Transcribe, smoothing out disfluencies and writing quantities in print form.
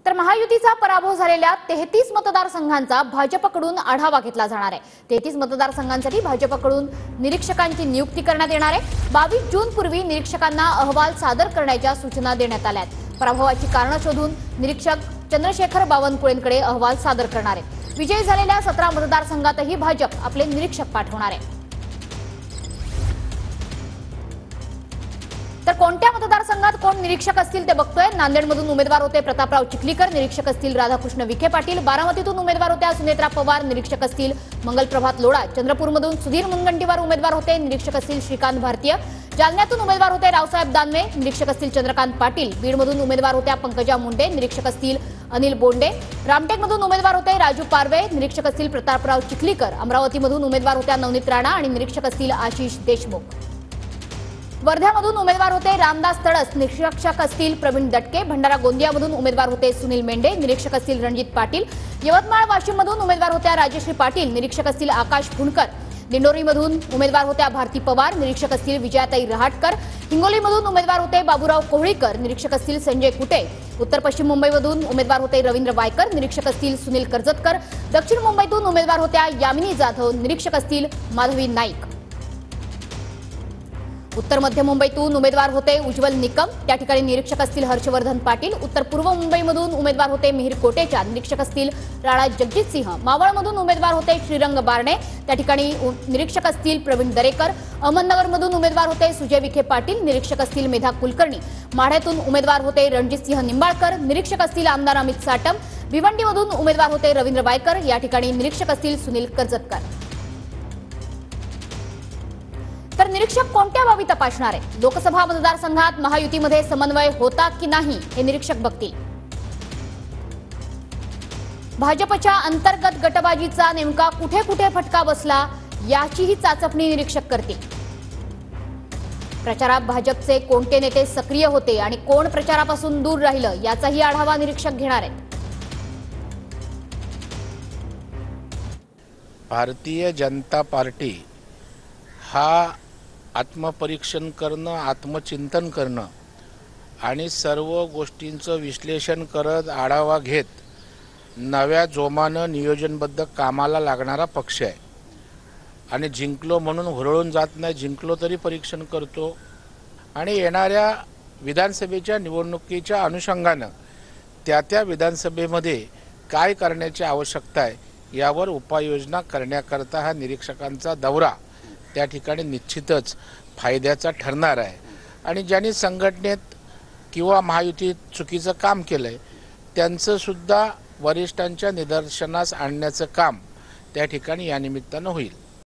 तर महायुतीचा पराभव झालेल्या 33 मतदारसंघांचा भाजपकडून आढावा घेतला जाणार आहे। 33 मतदारसंघांसाठी भाजपकडून निरीक्षकांची नियुक्ती करण्यात येणार आहे। 22 जून पूर्वी निरीक्षकांना अहवाल सादर करण्याच्या सूचना देण्यात आल्या आहेत। पराभवाची कारणं शोधून निरीक्षक चंद्रशेखर बावनकुळेंकडे अहवाल सादर करणार आहेत। विजयी झालेल्या 17 मतदारसंघातही भाजप आपले निरीक्षक पाठवणार आहे। तर कोणत्या मतदारसंघात कोण निरीक्षक असतील ते बघतोय। नांदेडमधून उमेदवार होते प्रतापराव चिखलीकर, निरीक्षक असतील राधाकृष्ण विखे पाटील। बारामतीतून उमेदवार होत्या सुनेत्रा पवार, निरीक्षक असतील मंगलप्रभात लोढा। चंद्रपूरमधून सुधीर मुनगंटीवार उमेदवार होते, निरीक्षक असतील श्रीकांत भारतीय। जालन्यातून उमेदवार होते रावसाहेब दानवे, निरीक्षक असतील चंद्रकांत पाटील। बीडमधून उमेदवार होत्या पंकजा मुंडे, निरीक्षक असतील अनिल बोंडे। रामटेकमधून उमेदवार होते राजू पारवे, निरीक्षक असतील प्रतापराव चिखलीकर। अमरावतीमधून उमेदवार होत्या नवनीत राणा आणि निरीक्षक असतील आशिष देशमुख। वर्ध्यामधून उमेदवार होते रामदास तडस, निरीक्षक असतील प्रवीण दटके। भंडारा गोंदियामधून उमेदवार होते सुनील मेंढे, निरीक्षक असतील रणजित पाटील। यवतमाळ वाशिममधून उमेदवार होत्या राजश्री पाटील, निरीक्षक असतील आकाश फुंडकर। दिंडोरीमधून उमेदवार होत्या भारती पवार, निरीक्षक असतील विजयाताई रहाटकर। हिंगोलीमधून उमेदवार होते बाबूराव कोहळीकर, निरीक्षक असतील संजय कुटे। उत्तर पश्चिम मुंबईमधून उमेदवार होते रवींद्र वायकर, निरीक्षक असतील सुनील कर्जतकर। दक्षिण मुंबईतून उमेदवार होत्या यामिनी जाधव, निरीक्षक असतील माधवी नाईक। उत्तर मध्य मुंबईतून उमेदवार होते उज्ज्वल निकम, त्या ठिकाणी निरीक्षक असतील हर्षवर्धन पाटील। उत्तर पूर्व मुंबईमधून उमेदवार होते मिहिर कोटेचा, निरीक्षक असतील राणा जगजित सिंह। मावळमधून उमेदवार होते श्रीरंग बारणे, त्या ठिकाणी निरीक्षक असतील प्रवीण दरेकर। अहमदनगरमधून उमेदवार होते सुजय विखे पाटील, निरीक्षक असतील मेधा कुलकर्णी। माढ्यातून उमेदवार होते रणजित सिंह निंबाळकर, निरीक्षक असतील आमदार अमित साटम। भिवंडीमधून उमेदवार होते रवींद्र वायकर, या ठिकाणी निरीक्षक असतील सुनील कर्जतकर। तर निरीक्षक कोणत्या बाबी तपासणार आहे? लोकसभा मतदारसंघात महायुतीमध्ये समन्वय होता की नाही हे निरीक्षक बघतील। भाजपच्या अंतर्गत गटबाजीचा नेमका कुठे कुठे फटका बसला याचीही चाचपणी निरीक्षक करतील। प्रचारात भाजपचे कोणते नेते सक्रिय होते आणि कोण प्रचारापासून दूर राहिलं याचाही आढावा निरीक्षक घेणार आहेत। भारतीय जनता पार्टी हा आत्मपरीक्षण करणं, आत्मचिंतन करणं आणि सर्व गोष्टींचं विश्लेषण करत आढावा घेत नव्या जोमानं नियोजनबद्ध कामाला लागणारा पक्ष आहे। आणि जिंकलो म्हणून हुरळून जात नाही, जिंकलो तरी परीक्षण करतो आणि येणाऱ्या विधानसभेच्या निवडणुकीच्या अनुषंगानं त्या विधानसभेमध्ये काय करण्याची आवश्यकता आहे यावर उपाययोजना करण्याकरता हा निरीक्षकांचा दौरा त्या ठिकाणी निश्चितच फायद्याचा ठरणार आहे। आणि ज्यांनी संघटनेत किंवा महायुतीत चुकीचं काम केलंय त्यांचं सुद्धा वरिष्ठांच्या निदर्शनास आणण्याचं काम त्या ठिकाणी या निमित्तानं होईल।